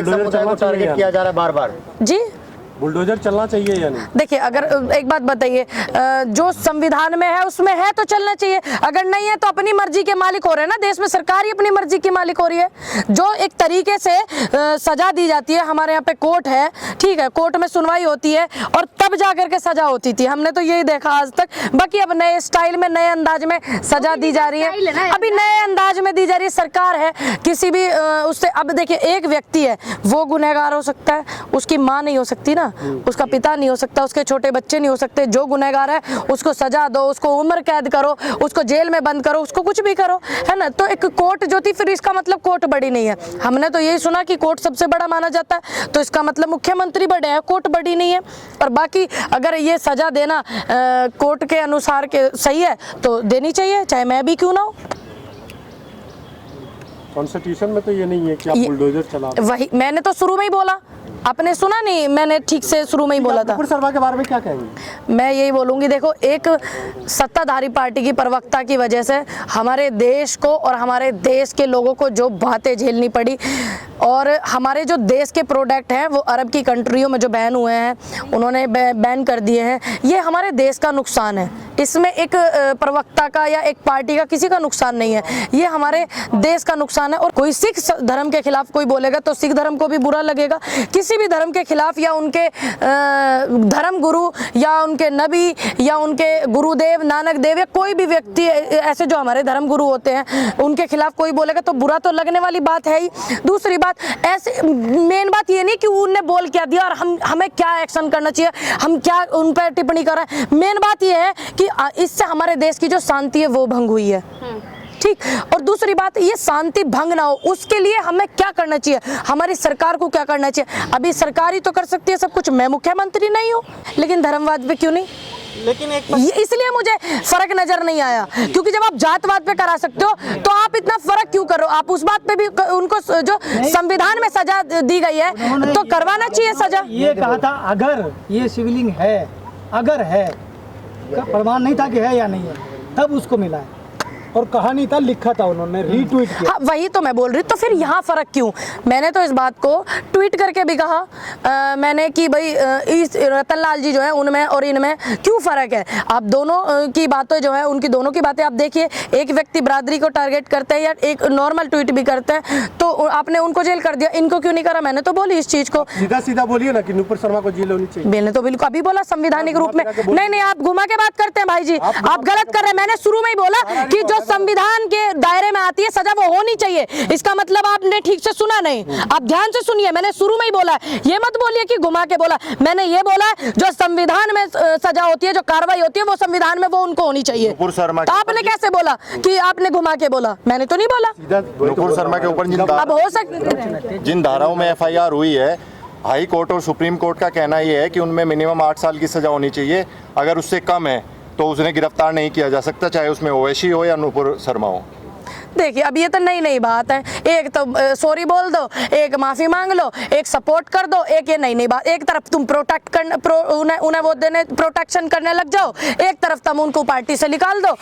समुदाय को टारगेट किया जा रहा है बार बार जी। बुलडोजर चलना चाहिए या नहीं? देखिए, अगर एक बात बताइए, जो संविधान में है उसमें है तो चलना चाहिए, अगर नहीं है तो अपनी मर्जी के मालिक हो रहे हैं ना। देश में सरकार ही अपनी मर्जी की मालिक हो रही है। जो एक तरीके से सजा दी जाती है, हमारे यहाँ पे कोर्ट है, ठीक है, कोर्ट में सुनवाई होती है और तब जा करके सजा होती थी। हमने तो यही देखा आज तक। बाकी अब नए स्टाइल में, नए अंदाज में सजा दी जा रही है, अभी नए अंदाज में दी जा रही है। सरकार है, किसी भी उससे, अब देखिए, एक व्यक्ति है, वो गुनहगार हो सकता है, उसकी माँ नहीं हो सकती ना, उसका पिता नहीं हो सकता, उसके छोटे बच्चे नहीं हो सकते। जो गुनहगार है उसको सजा दो, उसको उम्र कैद करो, उसको जेल में बंद करो, उसको कुछ भी करो, है ना। तो एक कोर्ट जो थी, फिर इसका मतलब कोर्ट बड़ी नहीं है। हमने तो यही सुना कि कोर्ट सबसे बड़ा माना जाता है, तो इसका मतलब मुख्यमंत्री बड़े हैं, कोर्ट बड़ी नहीं है। और बाकी अगर ये सजा देना कोर्ट के अनुसार के सही है तो देनी चाहिए, चाहे मैं भी क्यों ना हो। कॉन्स्टिट्यूशन में तो ये नहीं है कि आप बुलडोजर चला। वही मैंने तो शुरू में ही बोला, आपने सुना नहीं, मैंने ठीक से शुरू में ही बोला था। नुपुर शर्मा के बारे में क्या कहेंगे? मैं यही बोलूंगी, देखो, एक सत्ताधारी पार्टी की प्रवक्ता की वजह से हमारे देश को और हमारे देश के लोगों को जो बातें झेलनी पड़ी, और हमारे जो देश के प्रोडक्ट हैं वो अरब की कंट्रियों में जो बैन हुए हैं, उन्होंने बैन कर दिए हैं, ये हमारे देश का नुकसान है। इसमें एक प्रवक्ता का या एक पार्टी का किसी का नुकसान नहीं है, ये हमारे देश का नुकसान है। और कोई सिख धर्म के खिलाफ कोई बोलेगा तो सिख धर्म को भी बुरा लगेगा, किसी भी धर्म के खिलाफ, या उनके धर्म गुरु या उनके नबी या उनके गुरुदेव नानक देव या कोई भी व्यक्ति ऐसे जो हमारे धर्म गुरु होते हैं, उनके खिलाफ कोई बोलेगा तो बुरा तो लगने वाली बात है ही। दूसरी बात, ऐसे मेन बात ये नहीं कि उनने बोल क्या दिया और हमें क्या एक्शन करना चाहिए, हम क्या उन पर टिप्पणी कर रहे हैं। मेन बात ये है कि इससे हमारे देश की जो शांति है वो भंग हुई है, ठीक। और दूसरी बात, ये शांति भंग ना हो उसके लिए हमें क्या करना चाहिए, हमारी सरकार को क्या करना चाहिए। अभी सरकार ही तो कर सकती है सब कुछ, मैं मुख्यमंत्री नहीं हूँ, लेकिन धर्मवाद पे क्यों नहीं? लेकिन इसलिए मुझे फर्क नजर नहीं आया, क्योंकि जब आप जातवाद पे करा सकते हो तो आप इतना फर्क क्यों करो। आप उस बात पे भी, उनको जो संविधान में सजा दी गई है तो करवाना चाहिए सजा। ये कहा था अगर ये सिविलिंग है, अगर है, प्रमाण नहीं था कि है या नहीं है, तब उसको मिला है, और कहा नहीं था, लिखा था, उन्होंने रीट्वीट किया। हाँ, वही तो मैं बोल रही, तो फिर यहाँ फर्क क्यों? मैंने तो इस बात को ट्वीट करके भी कहा मैंने कि भाई इस रतनलाल जी जो है उनमें और इनमें क्यों फर्क है। आप दोनों की बातें जो है, उनकी दोनों की बातें आप देखिए, एक व्यक्ति बरादरी को टारगेट करते हैं या एक नॉर्मल ट्वीट भी करते हैं, तो आपने उनको जेल कर दिया, इनको क्यों नहीं करा? मैंने तो बोली इस चीज को, सीधा सीधा बोलिए ना कि नुपुर शर्मा को जेल होनी चाहिए। मैंने तो बिल्कुल अभी बोला संवैधानिक रूप में। नहीं, आप घुमा के बात करते हैं भाई जी, आप गलत कर रहे हैं। मैंने शुरू में ही बोला कि जो संविधान के दायरे में आती है सजा वो होनी चाहिए। इसका मतलब आपने ठीक से सुना नहीं, आप ध्यान से सुनिए। मैंने शुरू में ही बोला, ये मत बोलिए कि घुमा के बोला। मैंने ये बोला जो संविधान में सजा होती है, जो कार्रवाई होती है, वो संविधान में वो उनको होनी चाहिए। तो आपने कैसे बोला कि आपने घुमा के बोला? मैंने तो नहीं बोला। नुपुर शर्मा के ऊपर अब हो सकता जिन धाराओं में FIR हुई है, हाई कोर्ट और सुप्रीम कोर्ट का कहना यह है कि उनमें मिनिमम 8 साल की सजा होनी चाहिए। अगर उससे कम है तो उसे गिरफ्तार नहीं किया जा सकता, चाहे उसमें ओवैसी हो या नुपुर शर्मा हो। देखिए, अब ये तो नई बात है। एक तो सॉरी बोल दो, एक माफी मांग लो, एक सपोर्ट कर दो, एक ये नई बात। एक तरफ तुम प्रोटेक्ट करने उन्हें वो देने प्रोटेक्शन करने लग जाओ, एक तरफ तुम उनको पार्टी से निकाल दो।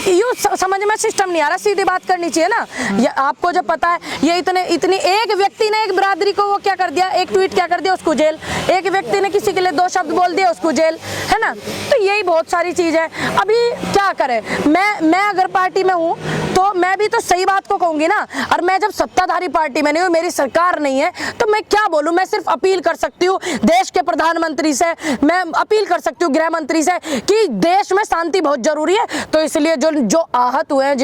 यूँ समझ में सिस्टम नहीं आ रहा। सीधी बात करनी चाहिए ना। ये आपको जब पता है, ये इतनी एक व्यक्ति ने एक बरादरी को वो क्या कर दिया, एक ट्वीट क्या कर दिया, उसको जेल। एक व्यक्ति ने किसी के लिए 2 शब्द बोल दिया, उसको जेल, है ना। तो यही बहुत सारी चीज है। अभी क्या करें, मैं अगर पार्टी में हूँ तो मैं भी तो सही बात को कहूंगी ना। और मैं जब सत्ताधारी पार्टी में नहीं हूँ, मेरी सरकार नहीं है, तो मैं क्या बोलूं? मैं सिर्फ अपील कर सकती हूँ देश के प्रधानमंत्री से, मैं अपील कर सकती हूँ गृह मंत्री से कि देश में शांति बहुत जरूरी है। तो इसलिए जो आहत हुए हैं,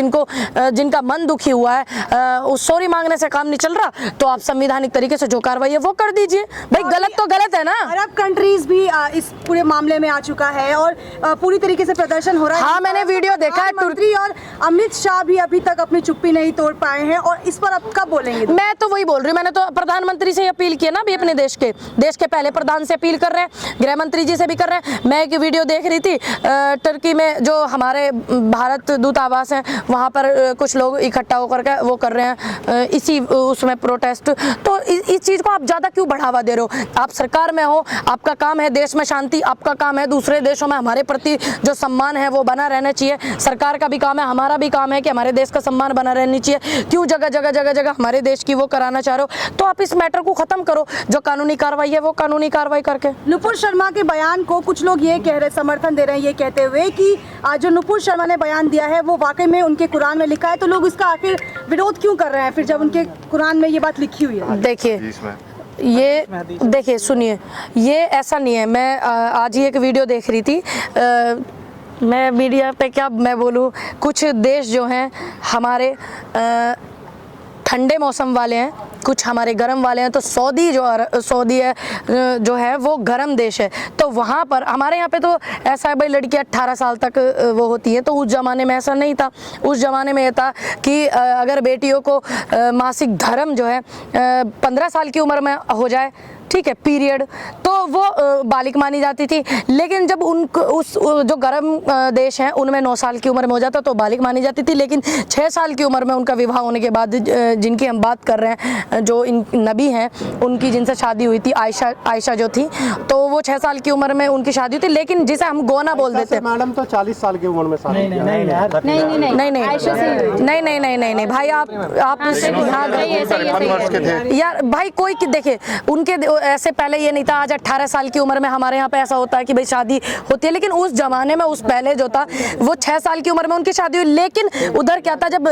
जिनका मन दुखी हुआ है, उस सॉरी मांगने से काम नहीं चल रहा। तो आप संवैधानिक तरीके से जो कार्रवाई है वो कर दीजिए। भाई गलत तो गलत है ना। अरब कंट्रीज भी इस पूरे मामले में आ चुका है और पूरी तरीके से प्रदर्शन हो रहा है। हाँ, मैंने वीडियो देखा है। मंत्री और अमित शाह भी अभी तक अपनी चुप्पी नहीं तोड़ पाए हैं, और इस पर अब कब बोलेंगे? मैं तो वही बोल रही हूँ, मैंने तो प्रधानमंत्री से अपील की है ना, अभी अपने देश के पहले प्रधान से अपील कर रहे हैं, गृह मंत्री जी से भी कर रहे हैं। मैं एक वीडियो देख रही थी, टर्की में जो हमारे भारत दूतावास है वहाँ पर कुछ लोग इकट्ठा होकर के वो कर रहे हैं इसी उसमें प्रोटेस्ट। तो इस चीज़ को आप ज़्यादा क्यों बढ़ावा दे रहे हो? आप सरकार में हो, आपका काम है देश में शांति, आपका काम है दूसरे देशों में हमारे प्रति जो सम्मान है वो बना रहना चाहिए। सरकार का भी काम है, हमारा भी काम है कि हमारे हमारे देश का सम्मान बना रहनी चाहिए, क्यों जगह जगह जगह जगह हमारे देश की वो कराना चाह रहे हो? तो आप इस मैटर को ख़त्म करो, जो कानूनी कार्रवाई है वो कानूनी कार्रवाई करके। नुपुर शर्मा के बयान को कुछ लोग ये कह रहे, समर्थन दे रहे हैं ये कहते हुए कि जो नुपुर शर्मा ने बयान दिया है वो वाकई में उनके कुरान में लिखा है, तो लोग इसका आखिर विरोध क्यों कर रहे हैं फिर जब उनके कुरान में ये बात लिखी हुई है? देखिए ये देखिए सुनिए, ये ऐसा नहीं है। मैं आज ही एक वीडियो देख रही थी, मैं मीडिया पे क्या मैं बोलूँ, कुछ देश जो हैं हमारे ठंडे मौसम वाले हैं, कुछ हमारे गर्म वाले हैं। तो सऊदी है जो है वो गर्म देश है, तो वहाँ पर हमारे यहाँ पे तो ऐसा है भाई लड़की 18 साल तक वो होती है, तो उस ज़माने में ऐसा नहीं था। उस ज़माने में ये था कि अगर बेटियों को मासिक धर्म जो है 15 साल की उम्र में हो जाए, ठीक है, पीरियड, तो वो बालिग मानी जाती थी। लेकिन जब उनको उस जो गर्म देश हैं उनमें 9 साल की उम्र में हो जाता तो बालिग मानी जाती थी। लेकिन 6 साल की उम्र में उनका विवाह होने के बाद, जिनकी हम बात कर रहे हैं, जो इन नबी हैं उनकी जिनसे शादी हुई थी, आयशा जो थी, तो वो 6 साल की उम्र में उनकी शादी हुई थी। लेकिन जिसे हम गोना बोल देते हैं, मैडम तो 40 साल की उम्र में शादी नहीं भाई, आप यार भाई कोई देखिए उनके ऐसे पहले ये नहीं था। आज 18 साल की उम्र में हमारे यहाँ पे ऐसा होता है कि भाई शादी होती है, लेकिन उस जमाने में उस पहले जो था वो 6 साल की उम्र में उनकी शादी हुई। लेकिन उधर क्या था, जब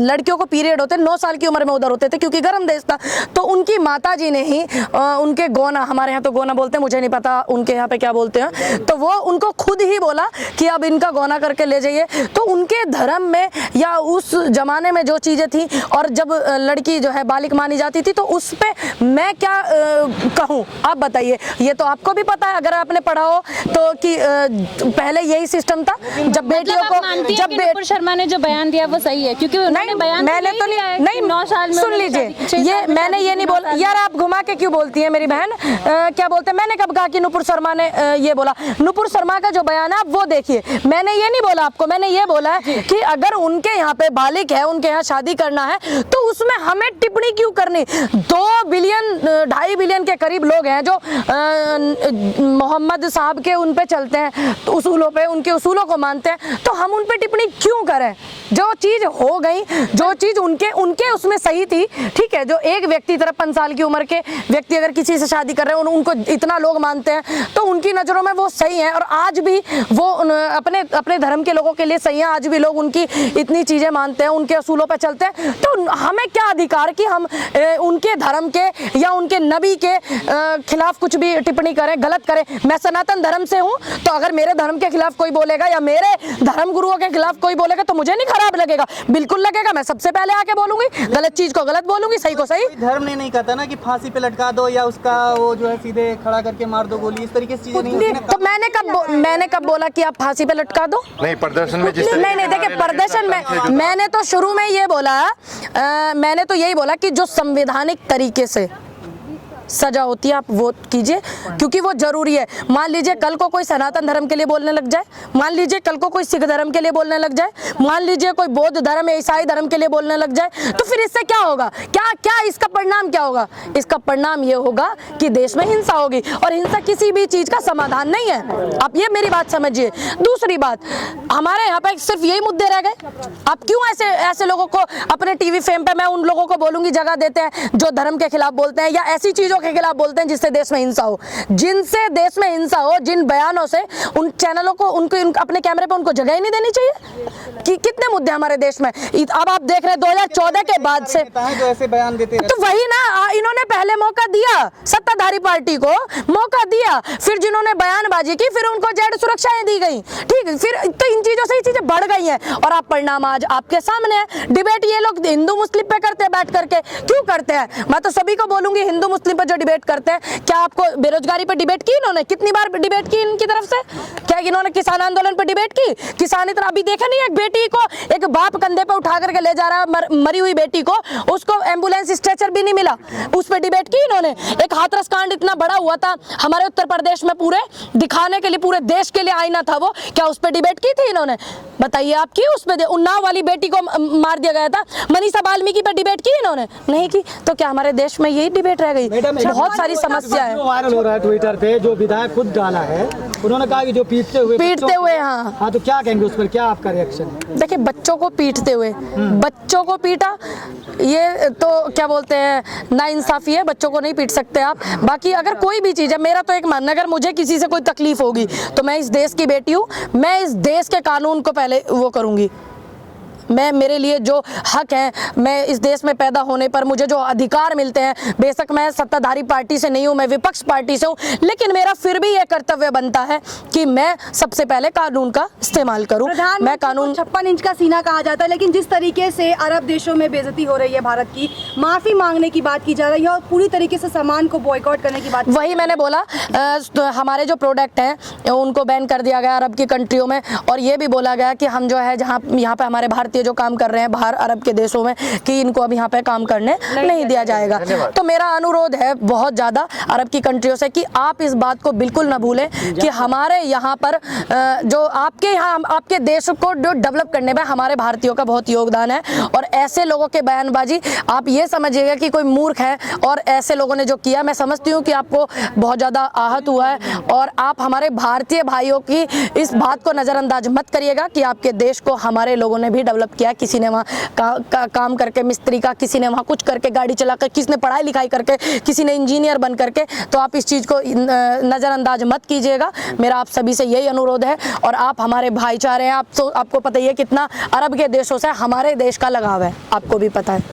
लड़कियों को पीरियड होते 9 साल की उम्र में उधर होते थे, क्योंकि गर्म देश था। तो उनकी माता जी ने ही उनके गोना, हमारे यहाँ तो गोना बोलते हैं, मुझे नहीं पता उनके यहाँ पे क्या बोलते हैं, तो वो उनको खुद ही बोला कि अब इनका गोना करके ले जाइए। तो उनके धर्म में या उस जमाने में जो चीज़ें थी, और जब लड़की जो है बालिग मानी जाती थी, तो उस पर मैं क्या कहूँ, आप बताइए। ये तो आपको भी पता है अगर आपने पढ़ा हो तो, कि पहले यही सिस्टम था। जब बेटियों को जब नुपुर शर्मा ने जो बयान दिया वो सही है, क्योंकि उन्होंने बयान मैंने तो नहीं 9 साल में, सुन लीजिए, ये मैंने ये नहीं बोला यार, आप घुमा के क्यों बोलती हैं मेरी बहन, क्या बोलते हैं? मैंने कब कहा कि नुपुर शर्मा ने ये बोला? नुपुर शर्मा का जो बयान है आप वो देखिए, मैंने ये नहीं बोला आपको, मैंने ये बोला है कि अगर उनके यहाँ पे बालिग है, उनके यहाँ शादी करना है, तो उसमें हमें टिप्पणी क्यों करनी? 2 बिलियन 2.5 बिलियन के करीब लोग हैं जो मोहम्मद साहब के उन पे चलते हैं, तो उसूलों पे, उनके उसूलों को मानते हैं, तो हम उन पे टिप्पणी क्यों करें? जो चीज़ हो गई, जो चीज़ उनके उसमें सही थी, ठीक है। जो एक व्यक्ति 53 साल की उम्र के व्यक्ति अगर किसी से शादी कर रहे हैं, उनको इतना लोग मानते हैं, तो उनकी नज़रों में वो सही है। और आज भी वो अपने धर्म के लोगों के लिए सही है। आज भी लोग उनकी इतनी चीज़ें मानते हैं, उनके असूलों पर चलते हैं। तो हमें क्या अधिकार कि हम उनके धर्म के या उनके नबी के खिलाफ कुछ भी टिप्पणी करें, गलत करें? मैं सनातन धर्म से हूँ, तो अगर मेरे धर्म के खिलाफ कोई बोलेगा या मेरे धर्म गुरुओं के खिलाफ कोई बोलेगा तो मुझे नहीं खराब लगेगा, बिल्कुल लगेगा। मैं सबसे पहले आके बोलूंगी, गलत चीज को गलत बोलूंगी, सही को सही। धर्म ने नहीं कहता ना कि फांसी पे लटका दो या उसका वो जो है सीधे खड़ा करके मार दो गोली, इस तरीके से चीजें नहीं। तो मैंने कब बोला कि आप फांसी पे लटका दो? नहीं, प्रदर्शन में जिस नहीं देखिए, प्रदर्शन में मैंने तो शुरू में ये बोला, मैंने तो यही बोला कि जो संवैधानिक तरीके से सजा होती है आप वो कीजिए, क्योंकि वो जरूरी है। मान लीजिए कल को कोई सनातन धर्म के लिए बोलने लग जाए, मान लीजिए कल को कोई सिख धर्म के लिए बोलने लग जाए, मान लीजिए कोई बौद्ध धर्म या ईसाई धर्म के लिए बोलने लग जाए, तो फिर इससे क्या होगा? क्या इसका परिणाम क्या होगा? इसका परिणाम ये होगा कि देश में हिंसा होगी, और हिंसा किसी भी चीज का समाधान नहीं है। आप ये मेरी बात समझिए। दूसरी बात, हमारे यहाँ पे सिर्फ यही मुद्दे रह गए। आप क्यों ऐसे लोगों को अपने टीवी फेम पे, मैं उन लोगों को बोलूंगी, जगह देते हैं जो धर्म के खिलाफ बोलते हैं या ऐसी चीजों के खिलाफ बोलते हैं जिससे देश में हिंसा हो, जिनसे देश में हिंसा हो, जिन बयानों से उन चैनलों को उनको अपने कैमरे पे उनको जगह ही नहीं देनी चाहिए। कि कितने मुद्दे हमारे देश में अब आप देख रहे हैं 2014 के बाद से जो ऐसे बयान देते हैं, तो वही ना, इन्होंने पहले मौका दिया, सत्ताधारी पार्टी को मौका दिया, फिर जिन्होंने बयानबाजी की फिर उनको जेड सुरक्षाएं दी गई, ठीक है। फिर तो इन चीजों से ही चीजें बढ़ गई हैं, और आप परिणाम आज आपके सामने है। डिबेट ये लोग हिंदू मुस्लिम पे करते हैं, बैठ करके क्यों करते हैं? मैं तो सभी को बोलूंगी, हिंदू मुस्लिम पर जो डिबेट करते हैं, क्या आपको बेरोजगारी पर डिबेट की इन्होंने? कितनी बार डिबेट की इनकी तरफ से? क्या इन्होंने किसान आंदोलन पर डिबेट की? किसान इतना अभी देखा नहीं, एक बेटी को एक बाप कंधे पे उठा करके ले जा रहा है, मरी हुई बेटी को, उसको एम्बुलेंस स्ट्रेचर भी नहीं मिला, उस पर डिबेट की इन्होंने। एक हाथरस कांड इतना बड़ा हुआ था हमारे उत्तर प्रदेश में, पूरे दिखाने के लिए, पूरे देश के लिए आईना था वो, क्या उस पर डिबेट की थी इन्होंने? बताइए आप की उस पर? उन्नाव वाली बेटी को मार दिया गया था, मनीषा वाल्मीकि पर डिबेट की इन्होंने? नहीं की। तो क्या हमारे देश में यही डिबेट रह गई? मैडम बहुत सारी समस्या है। जो वायरल हो रहा है ट्विटर पे, जो विधायक खुद डाला है, उन्होंने कहा कि जो पीटते हुए हाँ, तो क्या कहेंगे उस पर, क्या आपका रिएक्शन है? देखिए, बच्चों को पीटते हुए, बच्चों को पीटा, ये तो क्या बोलते हैं, नाइंसाफी है। बच्चों को नहीं पीट सकते आप। बाकी अगर कोई भी चीज़ है, मेरा तो एक मानना, अगर मुझे किसी से कोई तकलीफ होगी तो मैं इस देश की बेटी हूँ, मैं इस देश के कानून को पहले वो करूँगी। मैं, मेरे लिए जो हक है, मैं इस देश में पैदा होने पर मुझे जो अधिकार मिलते हैं, बेशक मैं सत्ताधारी पार्टी से नहीं हूँ, मैं विपक्ष पार्टी से हूँ, लेकिन मेरा फिर भी ये कर्तव्य बनता है कि मैं सबसे पहले कानून का इस्तेमाल करूँ। मैं कानून 56 इंच का सीना कहा जाता है, लेकिन जिस तरीके से अरब देशों में बेइज्जती हो रही है भारत की, माफी मांगने की बात की जा रही है और पूरी तरीके से सामान को बॉयकॉट करने की बात, वही मैंने बोला, हमारे जो प्रोडक्ट हैं उनको बैन कर दिया गया अरब की कंट्रियों में, और ये भी बोला गया कि हम जो है जहाँ यहाँ पे हमारे भारतीय जो काम कर रहे हैं बाहर अरब के देशों में, कि इनको अब यहाँ पे काम करने नहीं दिया जाएगा। तो मेरा अनुरोध है बहुत ज़्यादा अरब की कंट्रियों से कि आप इस बात को बिल्कुल ना भूलें कि हमारे यहाँ पर जो आपके यहाँ आपके देश को जो डेवलप करने में हमारे भारतीयों का बहुत योगदान है, और ऐसे लोगों के बयानबाजी, आप ये समझिएगा कि कोई मूर्ख है और ऐसे लोगों ने जो किया, मैं समझती हूँ कि आपको बहुत ज़्यादा आहत हुआ है, और आप हमारे भारतीय भाइयों की इस बात को नज़रअंदाज मत करिएगा कि आपके देश को हमारे लोगों ने भी डेवलप किया। किसी ने वहाँ काम करके, मिस्त्री का, किसी ने वहाँ कुछ करके, गाड़ी चला कर, किसी ने पढ़ाई लिखाई करके, किसी ने इंजीनियर बन करके, तो आप इस चीज़ को नज़रअंदाज मत कीजिएगा। मेरा आप सभी से यही अनुरोध है। और आप हमारे भाईचारे हैं, आपको पता ही है कितना अरब के देशों से हमारे देश का लगाव है, आपको भी पता है।